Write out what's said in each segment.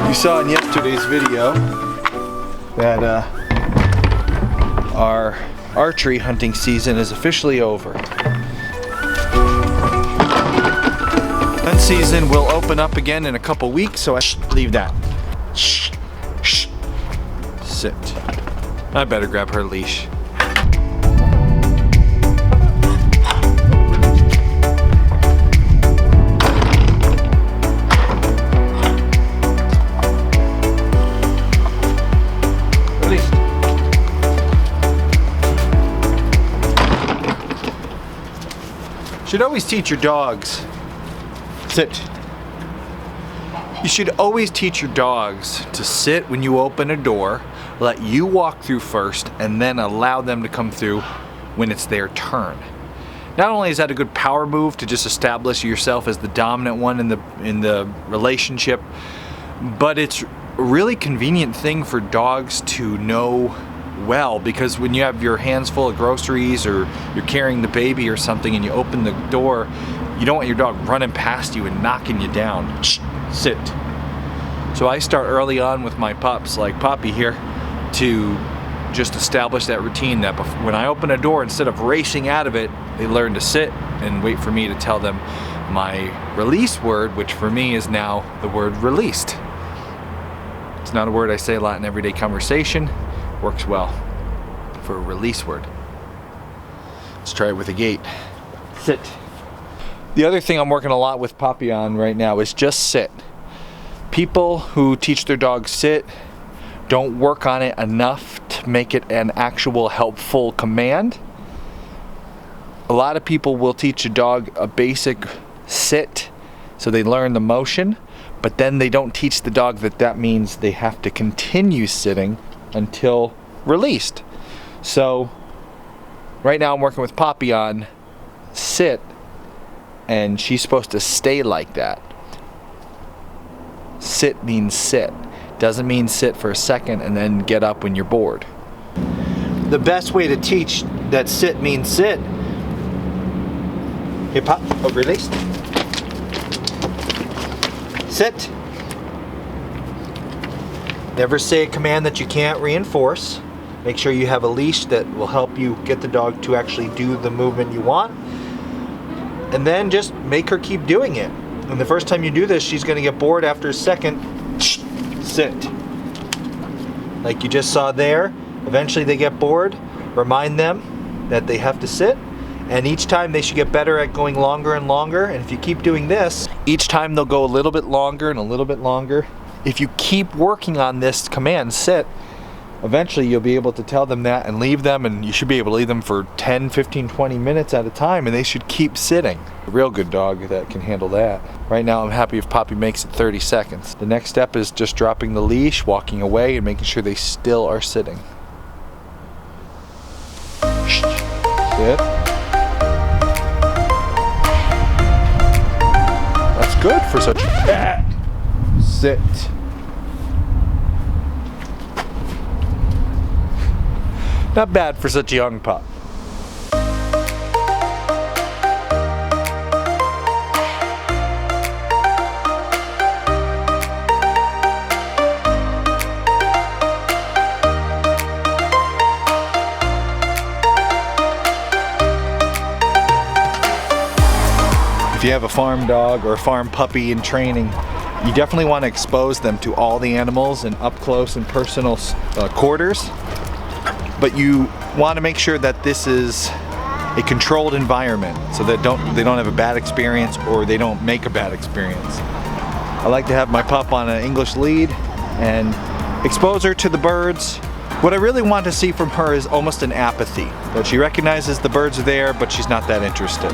You saw in yesterday's video that our archery hunting season is officially over. Hunt season will open up again in a couple weeks, so leave that. Sit. I better grab her leash. Should always teach your dogs. Sit. You should always teach your dogs to sit when you open a door, let you walk through first, and then allow them to come through when it's their turn. Not only is that a good power move to just establish yourself as the dominant one in the relationship, but it's a really convenient thing for dogs to know well, because when you have your hands full of groceries or you're carrying the baby or something and you open the door, you don't want your dog running past you and knocking you down. Shh, sit. So I start early on with my pups, like Poppy here, to just establish that routine that when I open a door, instead of racing out of it, they learn to sit and wait for me to tell them my release word, which for me is now the word released. It's not a word I say a lot in everyday conversation. Works well for a release word. Let's try it with a gate. Sit. The other thing I'm working a lot with Poppy on right now is just sit. People who teach their dogs sit don't work on it enough to make it an actual helpful command. A lot of people will teach a dog a basic sit so they learn the motion, but then they don't teach the dog that means they have to continue sitting until released. So right now I'm working with Poppy on sit, and she's supposed to stay like that. Sit means sit. Doesn't mean sit for a second and then get up when you're bored. The best way to teach that sit means sit. Here, Pop. Oh, released. Sit. Never say a command that you can't reinforce. Make sure you have a leash that will help you get the dog to actually do the movement you want. And then just make her keep doing it. And the first time you do this, she's going to get bored after a second. Sit. Like you just saw there. Eventually they get bored. Remind them that they have to sit. And each time they should get better at going longer and longer. And if you keep doing this, each time they'll go a little bit longer and a little bit longer. If you keep working on this command, sit, eventually you'll be able to tell them that and leave them, and you should be able to leave them for 10, 15, 20 minutes at a time, and they should keep sitting. A real good dog that can handle that. Right now I'm happy if Poppy makes it 30 seconds. The next step is just dropping the leash, walking away, and making sure they still are sitting. Sit. That's good for such a... Sit. Not bad for such a young pup. If you have a farm dog or a farm puppy in training, you definitely want to expose them to all the animals in up close and personal quarters, but you want to make sure that this is a controlled environment so that they don't have a bad experience or they don't make a bad experience. I like to have my pup on an English lead and expose her to the birds. What I really want to see from her is almost an apathy, that she recognizes the birds are there, but she's not that interested.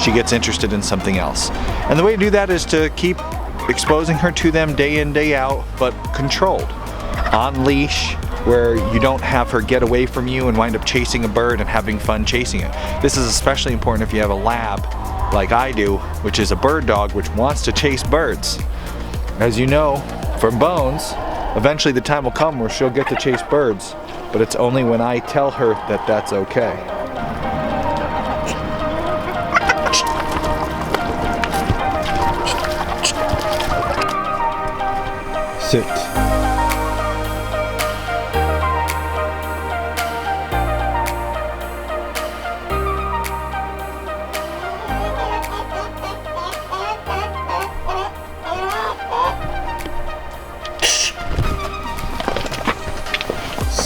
She gets interested in something else. And the way to do that is to keep exposing her to them day in, day out, but controlled. On leash, where you don't have her get away from you and wind up chasing a bird and having fun chasing it. This is especially important if you have a lab like I do, which is a bird dog which wants to chase birds. As you know from Bones, eventually the time will come where she'll get to chase birds, but it's only when I tell her that that's okay. Sit.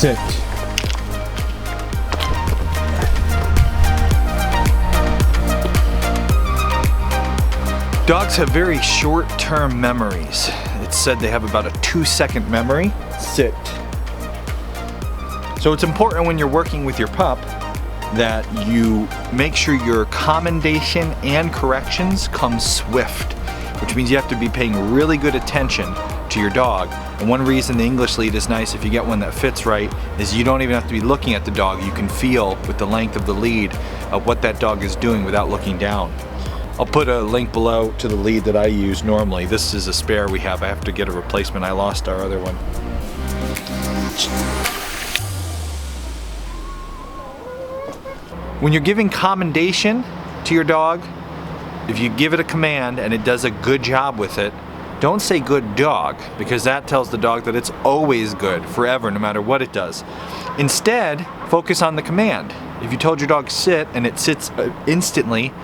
Sit. Dogs have very short-term memories. It's said they have about a 2-second memory. Sit. So it's important when you're working with your pup that you make sure your commendation and corrections come swift, which means you have to be paying really good attention to your dog. And one reason the English lead is nice if you get one that fits right is you don't even have to be looking at the dog. You can feel with the length of the lead of what that dog is doing without looking down. I'll put a link below to the lead that I use normally. This is a spare we have. I have to get a replacement. I lost our other one. When you're giving commendation to your dog, if you give it a command and it does a good job with it, don't say good dog, because that tells the dog that it's always good, forever, no matter what it does. Instead, focus on the command. If you told your dog sit and it sits instantly,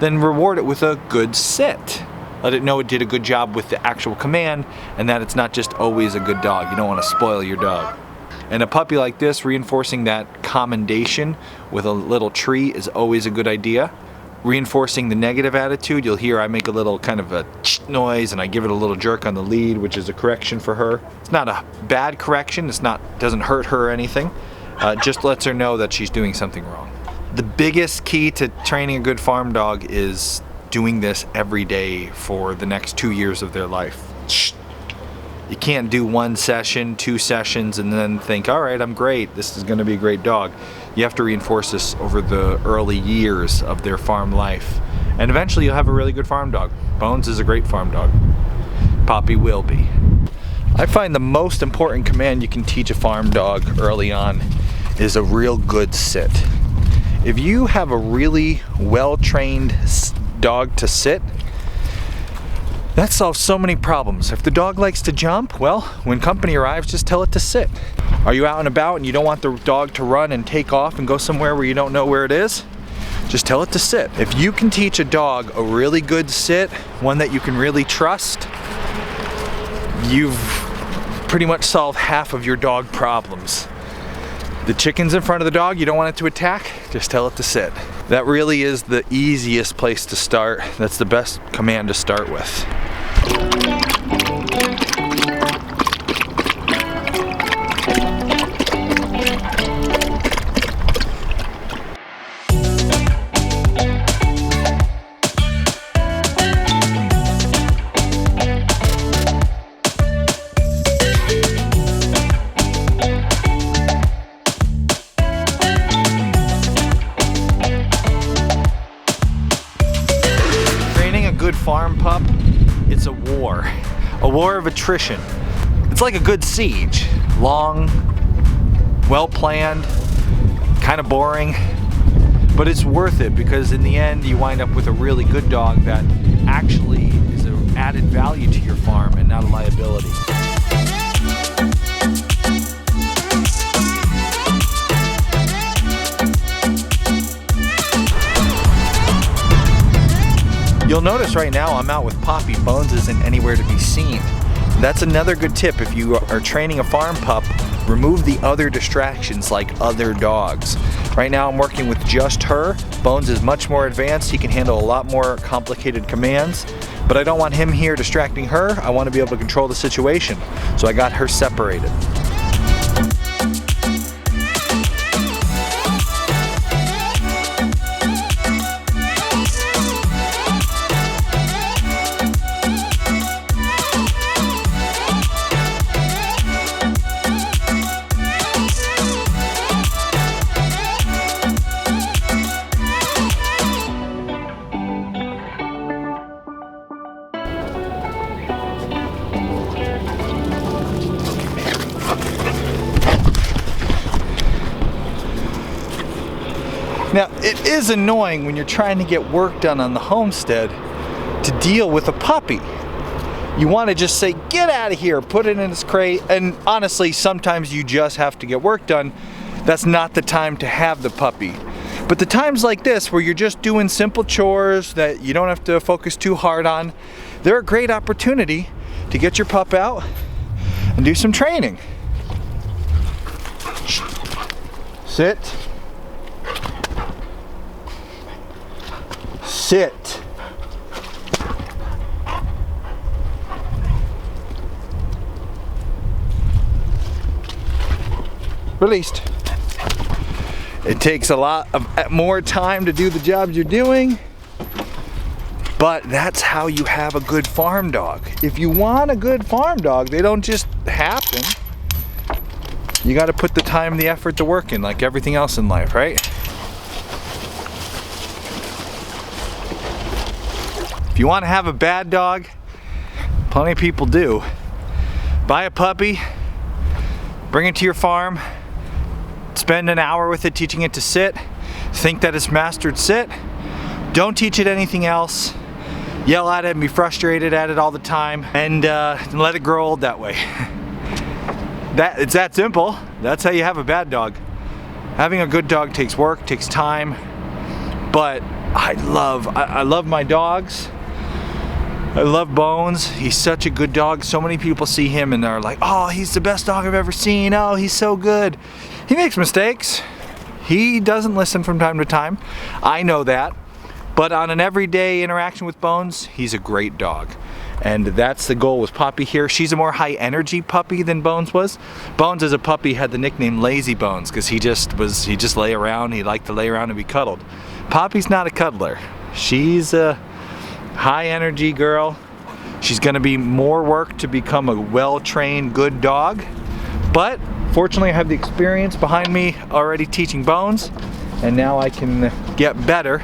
then reward it with a good sit. Let it know it did a good job with the actual command and that it's not just always a good dog. You don't want to spoil your dog. And a puppy like this, reinforcing that commendation with a little tree is always a good idea. Reinforcing the negative attitude, you'll hear I make a little kind of a noise and I give it a little jerk on the lead, which is a correction for her. It's not a bad correction, doesn't hurt her or anything. Just lets her know that she's doing something wrong. The biggest key to training a good farm dog is doing this every day for the next 2 years of their life. You can't do 1 session, 2 sessions, and then think, all right, I'm great, this is gonna be a great dog. You have to reinforce this over the early years of their farm life. And eventually you'll have a really good farm dog. Bones is a great farm dog. Poppy will be. I find the most important command you can teach a farm dog early on is a real good sit. If you have a really well-trained dog to sit, that solves so many problems. If the dog likes to jump, well, when company arrives, just tell it to sit. Are you out and about and you don't want the dog to run and take off and go somewhere where you don't know where it is? Just tell it to sit. If you can teach a dog a really good sit, one that you can really trust, you've pretty much solved half of your dog problems. The chicken's in front of the dog, you don't want it to attack, just tell it to sit. That really is the easiest place to start. That's the best command to start with. Good farm pup, it's a war of attrition. It's like a good siege. Long, well planned, kind of boring, but it's worth it because in the end you wind up with a really good dog that actually is an added value to your farm and not a liability. You'll notice right now I'm out with Poppy. Bones isn't anywhere to be seen. That's another good tip. If you are training a farm pup, remove the other distractions like other dogs. Right now I'm working with just her. Bones is much more advanced. He can handle a lot more complicated commands, but I don't want him here distracting her. I want to be able to control the situation. So I got her separated. Now, it is annoying when you're trying to get work done on the homestead to deal with a puppy. You want to just say, get out of here, put it in its crate, and honestly, sometimes you just have to get work done. That's not the time to have the puppy. But the times like this, where you're just doing simple chores that you don't have to focus too hard on, they're a great opportunity to get your pup out and do some training. Sit. Sit. Released. It takes a lot of more time to do the jobs you're doing, but that's how you have a good farm dog. If you want a good farm dog, they don't just happen. You got to put the time and the effort to work in, like everything else in life, right? If you want to have a bad dog, plenty of people do. Buy a puppy, bring it to your farm, spend an hour with it teaching it to sit, think that it's mastered sit, don't teach it anything else, yell at it and be frustrated at it all the time, and let it grow old that way. It's that simple. That's how you have a bad dog. Having a good dog takes work, takes time, but I love my dogs. I love Bones. He's such a good dog. So many people see him and they're like, oh, he's the best dog I've ever seen. Oh, he's so good. He makes mistakes. He doesn't listen from time to time. I know that. But on an everyday interaction with Bones, he's a great dog. And that's the goal with Poppy here. She's a more high energy puppy than Bones was. Bones as a puppy had the nickname Lazy Bones because he just lay around. He liked to lay around and be cuddled. Poppy's not a cuddler. She's a high energy girl. She's gonna be more work to become a well-trained good dog, but fortunately I have the experience behind me already teaching Bones, and now I can get better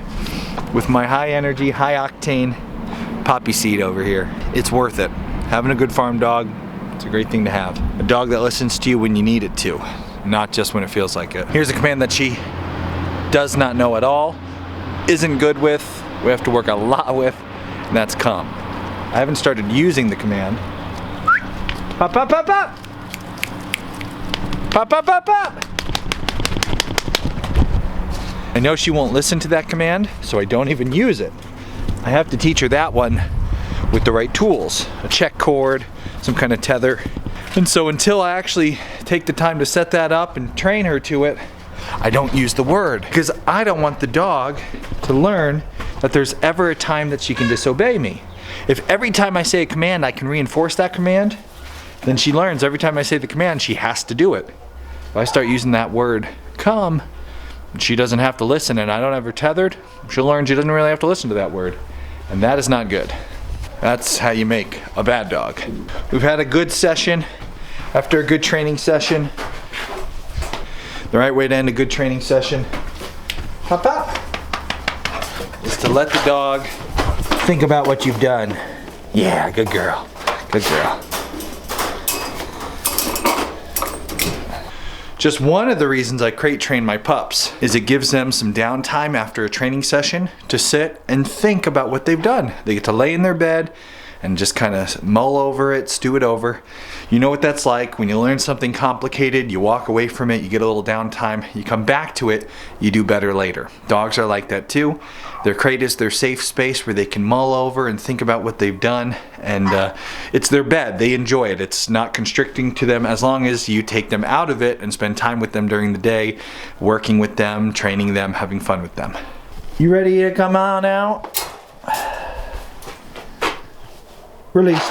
with my high energy, high octane poppy seed over here. It's worth it. Having a good farm dog, it's a great thing to have. A dog that listens to you when you need it to, not just when it feels like it. Here's a command that she does not know at all, isn't good with, we have to work a lot with, and that's come. I haven't started using the command. Pop, pop, pop, pop! Pop, pop, pop, pop! I know she won't listen to that command, so I don't even use it. I have to teach her that one with the right tools. A check cord, some kind of tether. And so until I actually take the time to set that up and train her to it, I don't use the word. Because I don't want the dog to learn that there's ever a time that she can disobey me. If every time I say a command I can reinforce that command, then she learns every time I say the command she has to do it. If I start using that word, come, and she doesn't have to listen and I don't have her tethered, she'll learn she doesn't really have to listen to that word. And that is not good. That's how you make a bad dog. We've had a good session. After a good training session, the right way to end a good training session, hop out, is to let the dog think about what you've done. Yeah, good girl, good girl. Just one of the reasons I crate train my pups is it gives them some downtime after a training session to sit and think about what they've done. They get to lay in their bed and just kind of mull over it, stew it over. You know what that's like when you learn something complicated, you walk away from it, you get a little downtime, you come back to it, you do better later. Dogs are like that too. Their crate is their safe space where they can mull over and think about what they've done, and it's their bed. They enjoy it. It's not constricting to them as long as you take them out of it and spend time with them during the day, working with them, training them, having fun with them. You ready to come on out? Release.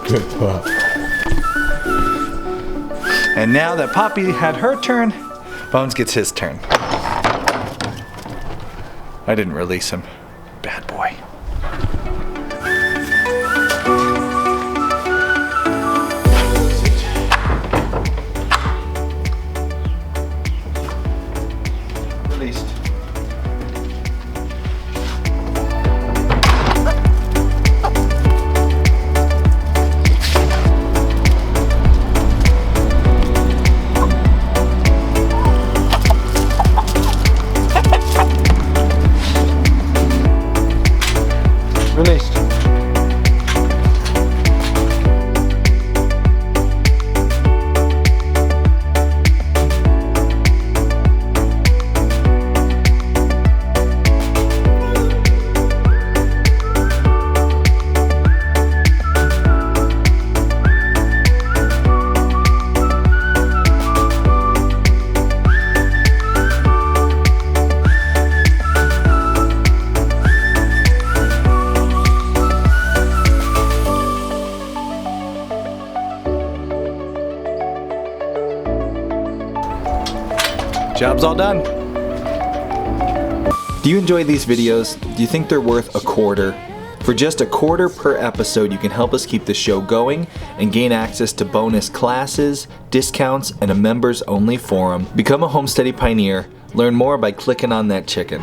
Good pup. And now that Poppy had her turn, Bones gets his turn. I didn't release him. Bad boy. Released. Job's all done. Do you enjoy these videos? Do you think they're worth a quarter? For just a quarter per episode, you can help us keep the show going and gain access to bonus classes, discounts, and a members-only forum. Become a Homesteady Pioneer. Learn more by clicking on that chicken.